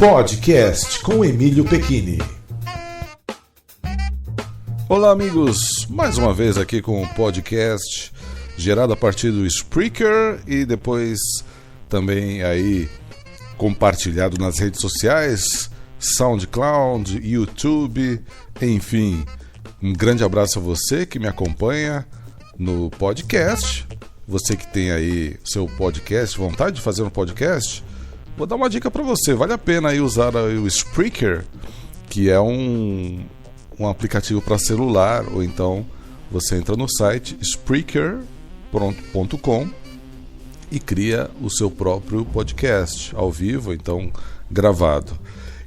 Podcast com Emílio Pecchini. Olá, amigos, mais uma vez aqui com o podcast gerado a partir do Spreaker e depois também aí compartilhado nas redes sociais, SoundCloud, YouTube, enfim. Um grande abraço a você que me acompanha no podcast. Você que tem aí seu podcast, vontade de fazer um podcast, vou dar uma dica para você. Vale a pena aí usar o Spreaker, que é um aplicativo para celular, ou então você entra no site Spreaker.com e cria o seu próprio podcast ao vivo, então gravado.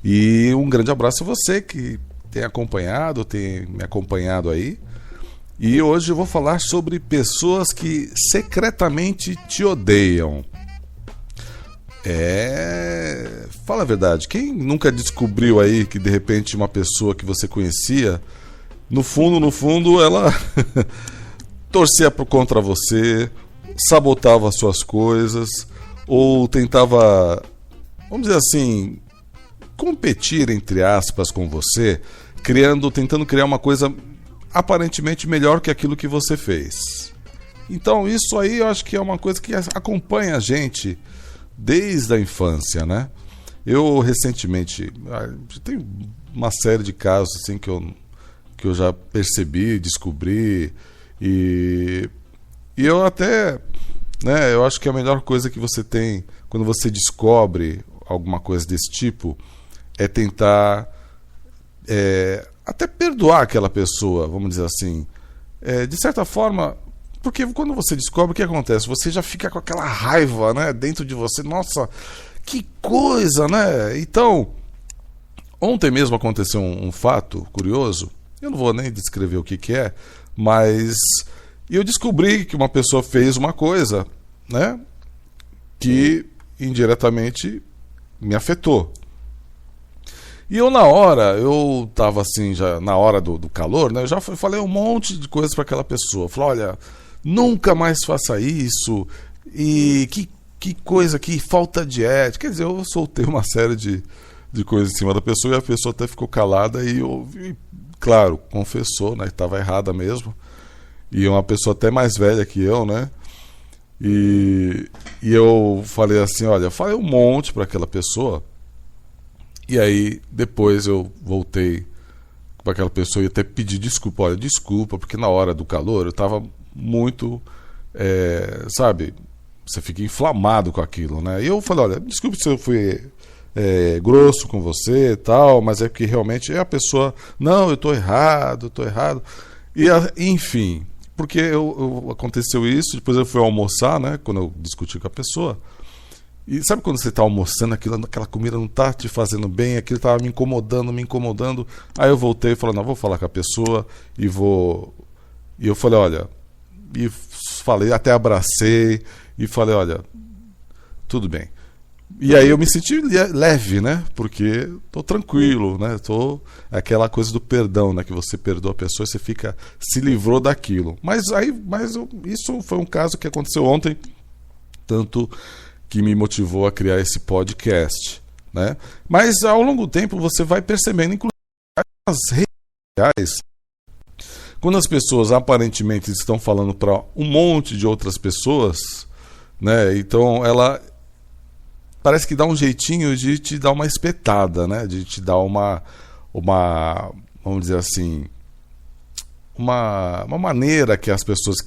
E um grande abraço a você que tem me acompanhado aí. E hoje eu vou falar sobre pessoas que secretamente te odeiam. Fala a verdade, quem nunca descobriu aí que de repente uma pessoa que você conhecia, no fundo ela torcia contra você, sabotava as suas coisas, ou tentava, vamos dizer assim, competir entre aspas com você, tentando criar uma coisa aparentemente melhor que aquilo que você fez. Então isso aí eu acho que é uma coisa que acompanha a gente desde a infância, né? Eu recentemente tem uma série de casos assim que eu já percebi, descobri e eu até, né? Eu acho que a melhor coisa que você tem quando você descobre alguma coisa desse tipo é tentar até perdoar aquela pessoa, vamos dizer assim, de certa forma. Porque quando você descobre, o que acontece? Você já fica com aquela raiva, né, dentro de você. Nossa, que coisa, né? Então, ontem mesmo aconteceu um fato curioso. Eu não vou nem descrever o que é, mas eu descobri que uma pessoa fez uma coisa, né, que indiretamente me afetou. E eu tava assim, já na hora do calor, né? Eu já falei um monte de coisas para aquela pessoa. Falei, olha, nunca mais faça isso. E que coisa, que falta de ética. Quer dizer, eu soltei uma série de coisas em cima da pessoa e a pessoa até ficou calada e claro, confessou, né? Que estava errada mesmo. E uma pessoa até mais velha que eu, né? E eu falei assim, olha, falei um monte para aquela pessoa. E aí, depois eu voltei para aquela pessoa e até pedi desculpa. Olha, desculpa, porque na hora do calor eu estava muito, sabe, você fica inflamado com aquilo, né? E eu falei, olha, desculpe se eu fui grosso com você e tal, mas é que realmente a pessoa, não, eu estou errado. E, enfim, porque aconteceu isso, depois eu fui almoçar, né, quando eu discuti com a pessoa. E sabe quando você está almoçando, aquela comida não está te fazendo bem, aquilo estava me incomodando. Aí eu voltei e falei, não, vou falar com a pessoa e eu falei, olha, e falei, até abracei e falei, olha, tudo bem. E aí eu me senti leve, né? Porque tô tranquilo, né? Aquela coisa do perdão, né? Que você perdoa a pessoa e você se livrou daquilo. Isso foi um caso que aconteceu ontem, tanto que me motivou a criar esse podcast, né? Mas ao longo do tempo você vai percebendo, inclusive nas redes sociais, quando as pessoas aparentemente estão falando para um monte de outras pessoas, né? Então ela parece que dá um jeitinho de te dar uma espetada, né? De te dar uma vamos dizer assim, uma maneira que as pessoas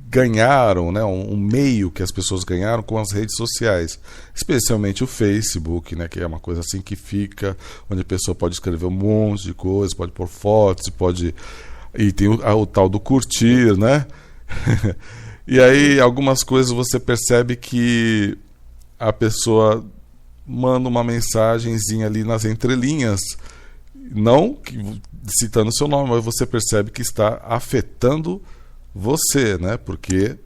ganharam, né, um meio que as pessoas ganharam com as redes sociais, especialmente o Facebook, né, que é uma coisa assim que fica, onde a pessoa pode escrever um monte de coisas, pode pôr fotos, e tem o tal do curtir, né? E aí algumas coisas você percebe que a pessoa manda uma mensagenzinha ali nas entrelinhas, não citando seu nome, mas você percebe que está afetando você, né? Porque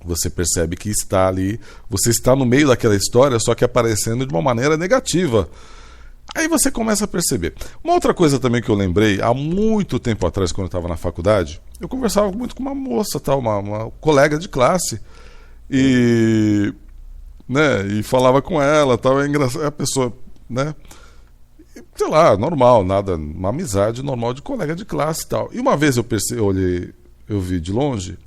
você percebe que está ali, você está no meio daquela história, só que aparecendo de uma maneira negativa. Aí você começa a perceber. Uma outra coisa também que eu lembrei, há muito tempo atrás, quando eu estava na faculdade, eu conversava muito com uma moça, uma colega de classe, e falava com ela, tal, é engraçado, a pessoa né? Sei lá, normal, nada, uma amizade normal de colega de classe e tal. E uma vez eu vi de longe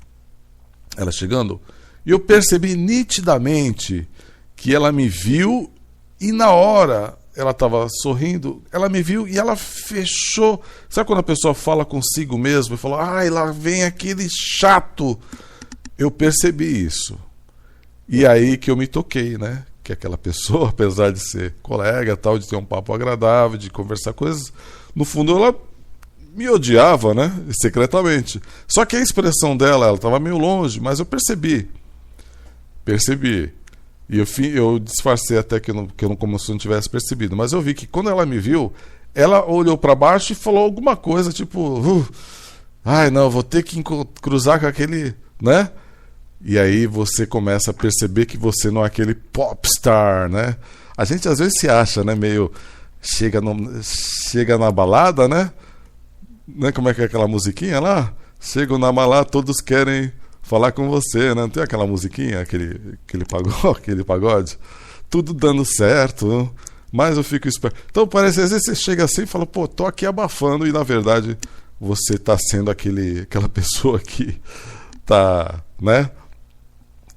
ela chegando e eu percebi nitidamente que ela me viu e na hora ela estava sorrindo, ela me viu e ela fechou. Sabe quando a pessoa fala consigo mesmo e fala, ai, lá vem aquele chato? Eu percebi isso. E aí que eu me toquei, né? Que aquela pessoa, apesar de ser colega, tal, de ter um papo agradável, de conversar coisas, no fundo ela me odiava, né? Secretamente. Só que a expressão dela, ela estava meio longe, mas eu percebi. E eu disfarcei até que eu não como se eu não tivesse percebido. Mas eu vi que quando ela me viu, ela olhou para baixo e falou alguma coisa, tipo, ai não, vou ter que cruzar com aquele, né? E aí você começa a perceber que você não é aquele popstar, né? A gente às vezes se acha, né? Meio... Chega na balada, né? Como é que é aquela musiquinha lá? Chegam na balada, todos querem falar com você, né? Não tem aquela musiquinha, aquele pagode? Tudo dando certo, mas eu fico esperto. Então parece, às vezes você chega assim e fala, pô, tô aqui abafando, e na verdade você tá sendo aquela pessoa que tá, né?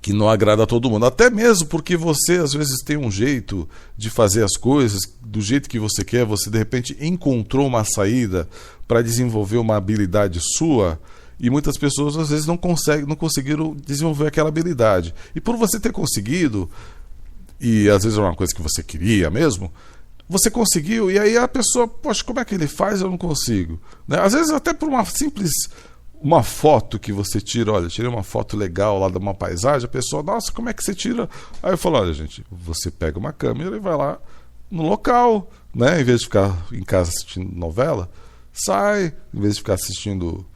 Que não agrada a todo mundo. Até mesmo porque você às vezes tem um jeito de fazer as coisas do jeito que você quer, você de repente encontrou uma saída para desenvolver uma habilidade sua, e muitas pessoas às vezes não conseguiram desenvolver aquela habilidade. E por você ter conseguido, e às vezes é uma coisa que você queria mesmo, você conseguiu, e aí a pessoa, poxa, como é que ele faz? Eu não consigo. Né? Às vezes até por uma foto que você tira, olha, tirei uma foto legal lá de uma paisagem, a pessoa, nossa, como é que você tira? Aí eu falo, olha, gente, você pega uma câmera e vai lá no local, né? Em vez de ficar em casa assistindo novela, sai, em vez de ficar assistindo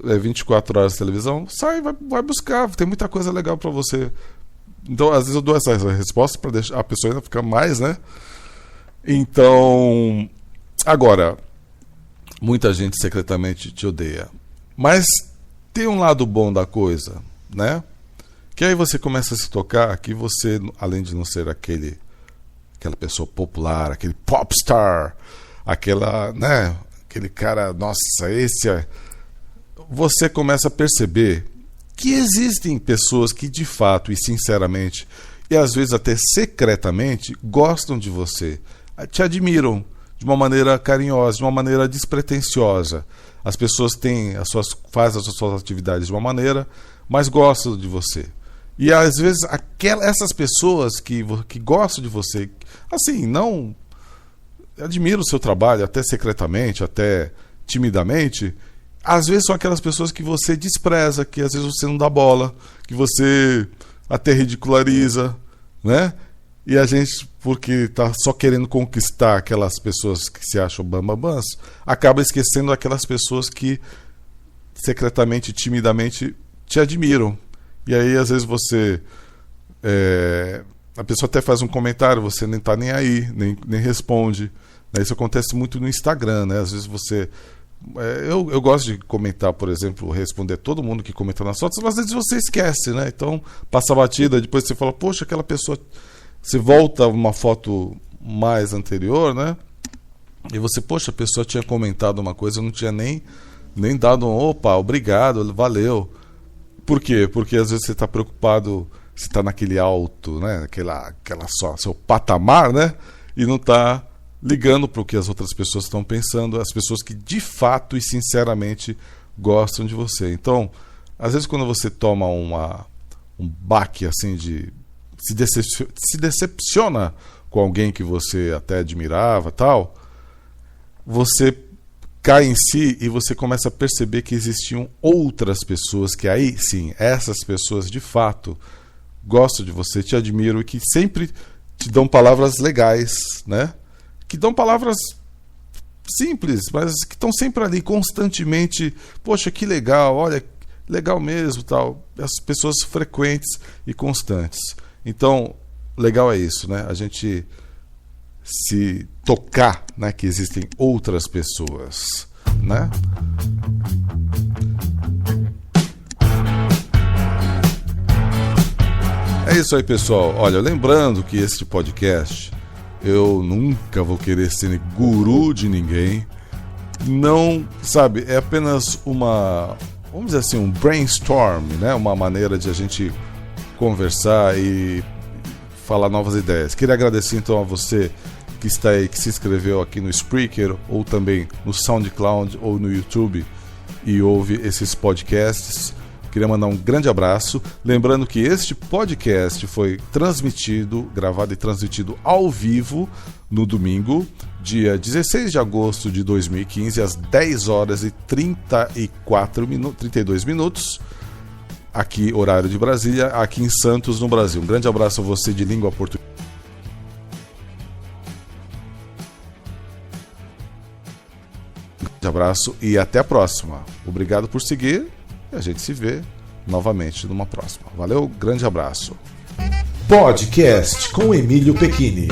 24 horas de televisão, sai, vai buscar, tem muita coisa legal para você. Então, às vezes eu dou essa resposta para deixar a pessoa ainda ficar mais, né? Então, agora, muita gente secretamente te odeia. Mas tem um lado bom da coisa, né? Que aí você começa a se tocar que você, além de não ser aquela pessoa popular, aquele popstar, né? Aquele cara, nossa, você começa a perceber que existem pessoas que de fato e sinceramente, e às vezes até secretamente, gostam de você, te admiram de uma maneira carinhosa, de uma maneira despretensiosa. As pessoas fazem as suas atividades de uma maneira, mas gostam de você. E às vezes essas pessoas que gostam de você, assim, não admiram o seu trabalho, até secretamente, até timidamente, às vezes são aquelas pessoas que você despreza, que às vezes você não dá bola, que você até ridiculariza, né? E a gente, porque está só querendo conquistar aquelas pessoas que se acham bambambãs, acaba esquecendo aquelas pessoas que secretamente, timidamente te admiram. E aí às vezes a pessoa até faz um comentário, você nem está nem aí, nem responde. Isso acontece muito no Instagram, né? Às vezes você... Eu gosto de comentar, por exemplo, responder todo mundo que comenta nas fotos, mas às vezes você esquece, né? Então passa a batida, depois você fala, poxa, aquela pessoa... Você volta uma foto mais anterior, né? E você, poxa, a pessoa tinha comentado uma coisa, eu não tinha nem dado um opa, obrigado, valeu. Por quê? Porque às vezes você está preocupado, você está naquele alto, né? Aquela seu patamar, né? E não está ligando para o que as outras pessoas estão pensando, as pessoas que de fato e sinceramente gostam de você. Então, às vezes quando você toma um baque assim de... Se decepciona com alguém que você até admirava, tal, você cai em si e você começa a perceber que existiam outras pessoas que aí sim, essas pessoas de fato gostam de você, te admiram e que sempre te dão palavras legais, né? Que dão palavras simples, mas que estão sempre ali constantemente. Poxa, que legal, olha, legal mesmo, tal. As pessoas frequentes e constantes. Então, legal é isso, né? A gente se tocar, né, que existem outras pessoas, né? É isso aí, pessoal. Olha, lembrando que este podcast Eu nunca vou querer ser guru de ninguém. Não, sabe, é apenas uma, vamos dizer assim, um brainstorm, né? Uma maneira de a gente conversar e falar novas ideias. Queria agradecer então a você que está aí, que se inscreveu aqui no Spreaker, ou também no SoundCloud ou no YouTube e ouve esses podcasts. Queria mandar um grande abraço. Lembrando que este podcast foi gravado e transmitido ao vivo no domingo, dia 16 de agosto de 2015, às 10 horas e 32 minutos, aqui, horário de Brasília, aqui em Santos, no Brasil. Um grande abraço a você de língua portuguesa. Um grande abraço e até a próxima. Obrigado por seguir. E a gente se vê novamente numa próxima. Valeu, grande abraço. Podcast com Emílio Pecchini.